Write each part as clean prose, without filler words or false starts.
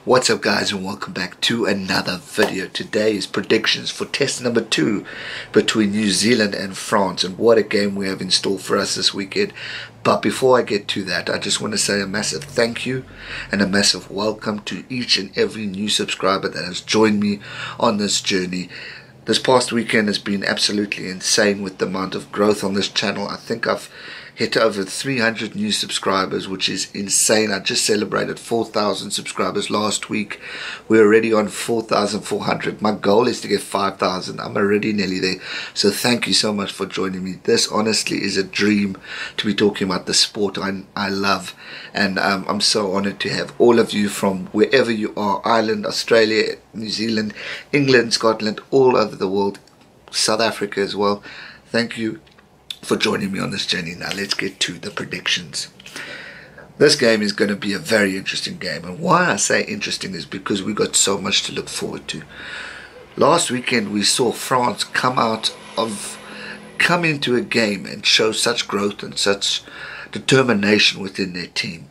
What's up guys, and welcome back to another video. Today is predictions for test number 2 between New Zealand and France, and what a game we have in store for us this weekend. But before I get to that, I just want to say a massive thank you and a massive welcome to each and every new subscriber that has joined me on this journey. This past weekend has been absolutely insane with the amount of growth on this channel. I think I've hit over 300 new subscribers, which is insane. I just celebrated 4,000 subscribers last week. We're already on 4,400. My goal is to get 5,000. I'm already nearly there. So thank you so much for joining me. This honestly is a dream to be talking about the sport I love. And I'm so honored to have all of you from wherever you are, Ireland, Australia, New Zealand, England, Scotland, all over the world, South Africa as well. Thank you for joining me on this journey. Now let's get to the predictions. This game is going to be a very interesting game, and why I say interesting is because we got so much to look forward to. Last weekend we saw France come into a game and show such growth and such determination within their team.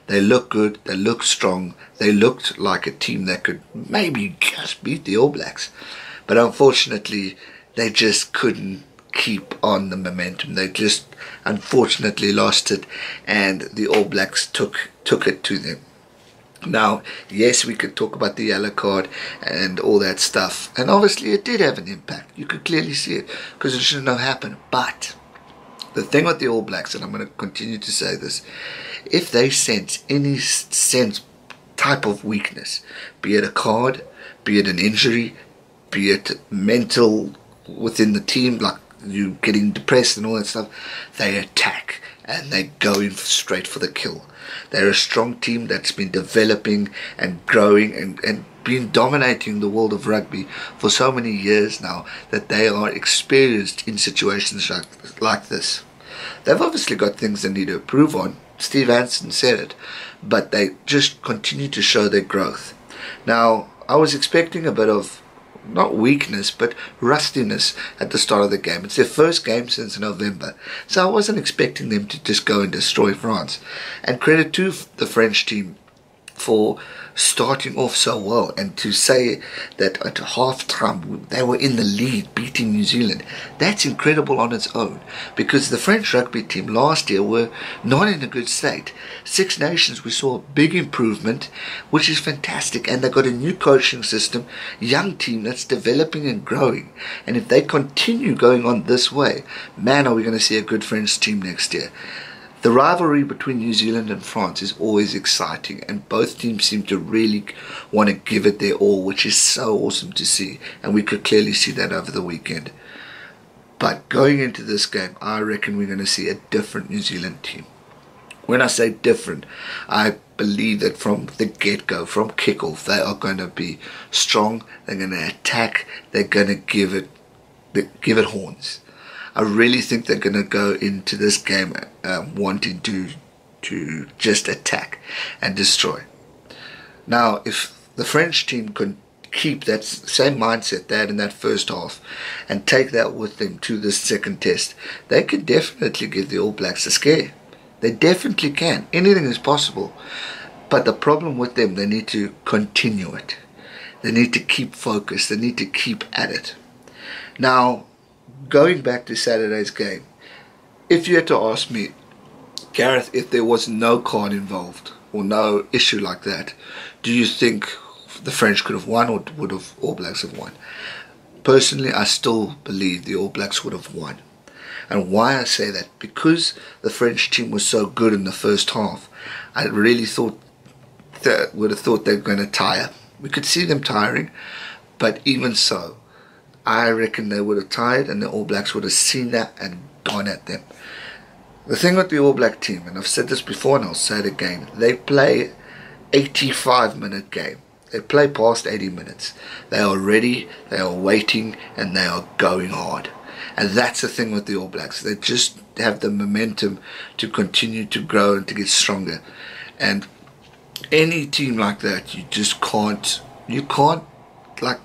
They look good, they look strong, they looked like a team that could maybe just beat the All Blacks, but unfortunately they just couldn't keep on the momentum. They just unfortunately lost it, and the All Blacks took it to them. Now, yes, we could talk about the yellow card and all that stuff, and obviously it did have an impact. You could clearly see it because it shouldn't have happened. But the thing with the All Blacks, and I'm going to continue to say this, if they sense any type of weakness, be it a card, be it an injury, be it mental within the team, like you getting depressed and all that stuff, they attack and they go in straight for the kill. They're a strong team that's been developing and growing and been dominating the world of rugby for so many years now that they are experienced in situations like this. They've obviously got things they need to improve on. Steve Hansen said it, but they just continue to show their growth. Now, I was expecting a bit of not weakness, but rustiness at the start of the game. It's their first game since November, so I wasn't expecting them to just go and destroy France. And credit to the French team for starting off so well, and to say that at half-time they were in the lead beating New Zealand. That's incredible on its own, because the French rugby team last year were not in a good state. Six Nations, we saw a big improvement, which is fantastic, and they got a new coaching system, young team that's developing and growing. And if they continue going on this way, man, are we going to see a good French team next year. The rivalry between New Zealand and France is always exciting, and both teams seem to really want to give it their all, which is so awesome to see, and we could clearly see that over the weekend. But going into this game, I reckon we're going to see a different New Zealand team. When I say different, I believe that from the get-go, from kickoff, they are going to be strong, they're going to attack, they're going to give it horns. I really think they're going to go into this game wanting to just attack and destroy. Now, if the French team can keep that same mindset they had in that first half and take that with them to this second test, they can definitely give the All Blacks a scare. They definitely can. Anything is possible. But the problem with them, they need to continue it. They need to keep focused. They need to keep at it. Now, going back to Saturday's game, if you had to ask me, Gareth, if there was no card involved or no issue like that, do you think the French could have won, or would have All Blacks have won? Personally, I still believe the All Blacks would have won. And why I say that, because the French team was so good in the first half, I really would have thought they were going to tire. We could see them tiring, but even so, I reckon they would have tired, and the All Blacks would have seen that and gone at them. The thing with the All Black team, and I've said this before and I'll say it again, they play 85-minute game. They play past 80 minutes. They are ready, they are waiting, and they are going hard. And that's the thing with the All Blacks. They just have the momentum to continue to grow and to get stronger. And any team like that, you can't like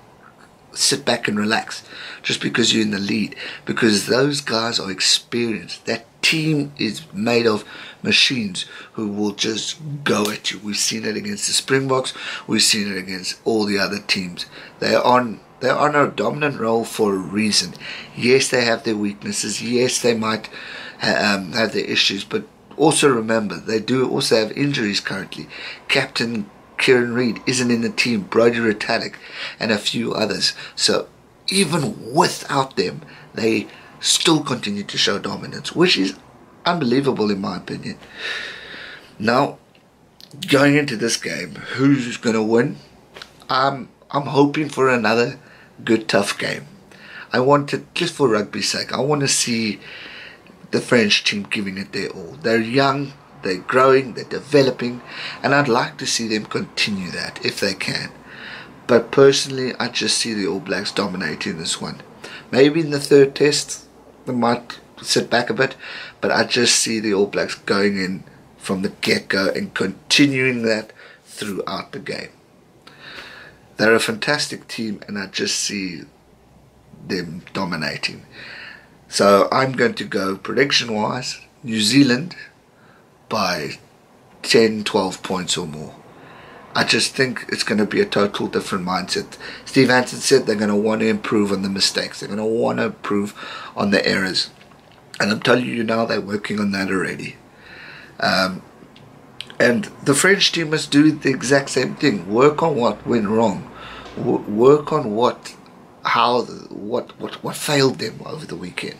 sit back and relax just because you're in the lead, because those guys are experienced. That team is made of machines who will just go at you. We've seen it against the Springboks. We've seen it against all the other teams. They're on a dominant role for a reason. Yes, they have their weaknesses. Yes, they might have their issues, but also remember, they do also have injuries currently. Captain Kieran Reid isn't in the team, Brodie Retallick, and a few others. So even without them, they still continue to show dominance, which is unbelievable in my opinion. Now, going into this game, who's going to win? I'm hoping for another good tough game. I want it, just for rugby's sake, I want to see the French team giving it their all. They're young, they're growing, they're developing, and I'd like to see them continue that if they can. But personally, I just see the All Blacks dominating this one. Maybe in the third test they might sit back a bit, but I just see the All Blacks going in from the get-go and continuing that throughout the game. They're a fantastic team, and I just see them dominating. So I'm going to go prediction-wise, New Zealand by 10, 12 points or more. I just think it's going to be a total different mindset. Steve Hansen said they're going to want to improve on the mistakes. They're going to want to improve on the errors. And I'm telling you now, they're working on that already. And the French team must do the exact same thing. Work on what went wrong. Work on what failed them over the weekend.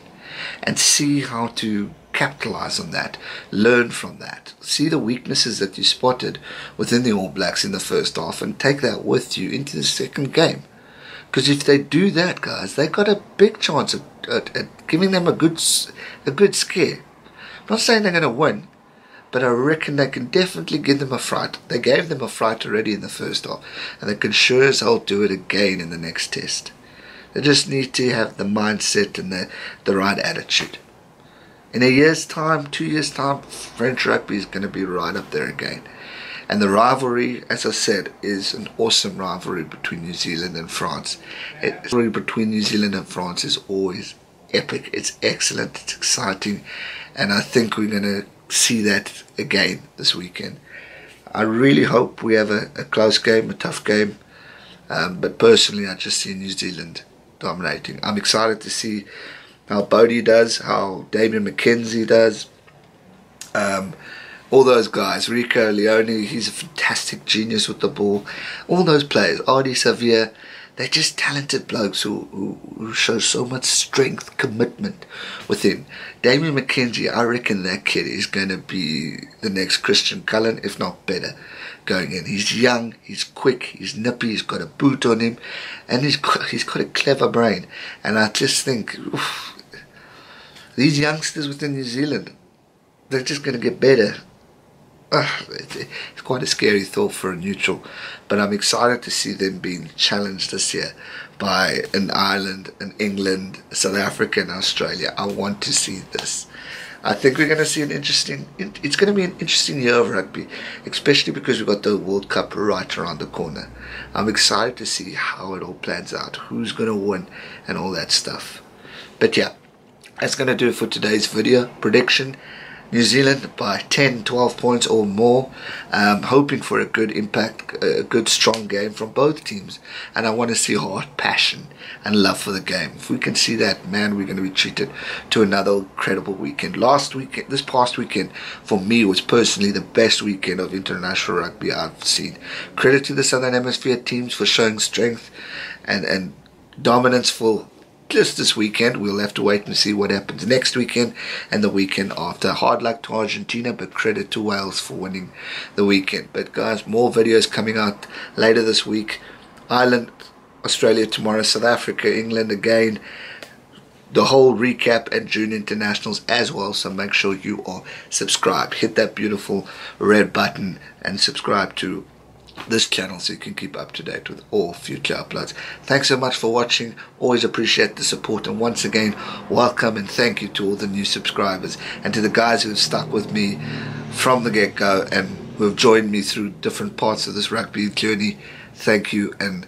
And see how to capitalize on that, learn from that, see the weaknesses that you spotted within the All Blacks in the first half and take that with you into the second game. Because if they do that, guys, they got a big chance at giving them a good scare. I'm not saying they're going to win, but I reckon they can definitely give them a fright. They gave them a fright already in the first half, and they can sure as hell do it again in the next test. They just need to have the mindset and the right attitude. In a year's time, 2 years' time, French rugby is going to be right up there again. And the rivalry, as I said, is an awesome rivalry between New Zealand and France. The rivalry between New Zealand and France is always epic. It's excellent. It's exciting. And I think we're going to see that again this weekend. I really hope we have a close game, a tough game. But personally, I just see New Zealand dominating. I'm excited to see how Bodie does, how Damian McKenzie does, all those guys, Rico Leone, he's a fantastic genius with the ball, all those players, Ardy Xavier, they're just talented blokes who show so much strength, commitment within. Damian McKenzie, I reckon that kid is going to be the next Christian Cullen, if not better, going in. He's young, he's quick, he's nippy, he's got a boot on him, and he's got a clever brain. And I just think, these youngsters within New Zealand, they're just going to get better. It's quite a scary thought for a neutral, but I'm excited to see them being challenged this year by an Ireland, an England, South Africa and Australia. I want to see this. I think we're going to see it's going to be an interesting year of rugby, especially because we've got the World Cup right around the corner. I'm excited to see how it all plans out, who's going to win and all that stuff. But yeah, that's going to do it for today's video. Prediction, New Zealand by 10, 12 points or more. Hoping for a good impact, a good strong game from both teams. And I want to see heart, passion and love for the game. If we can see that, man, we're going to be treated to another incredible weekend. This past weekend, for me, was personally the best weekend of international rugby I've seen. Credit to the Southern Hemisphere teams for showing strength and dominance for just this weekend. We'll have to wait and see what happens next weekend and the weekend after. Hard luck to Argentina, but credit to Wales for winning the weekend. But guys, more videos coming out later this week. Ireland, Australia tomorrow, South Africa, England again. The whole recap and June internationals as well. So make sure you are subscribed. Hit that beautiful red button and subscribe to this channel so you can keep up to date with all future uploads. Thanks so much for watching. Always appreciate the support, and once again, welcome and thank you to all the new subscribers and to the guys who have stuck with me from the get-go and who have joined me through different parts of this rugby journey. Thank you, and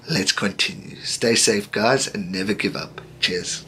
let's continue. Stay safe, guys, and never give up. Cheers.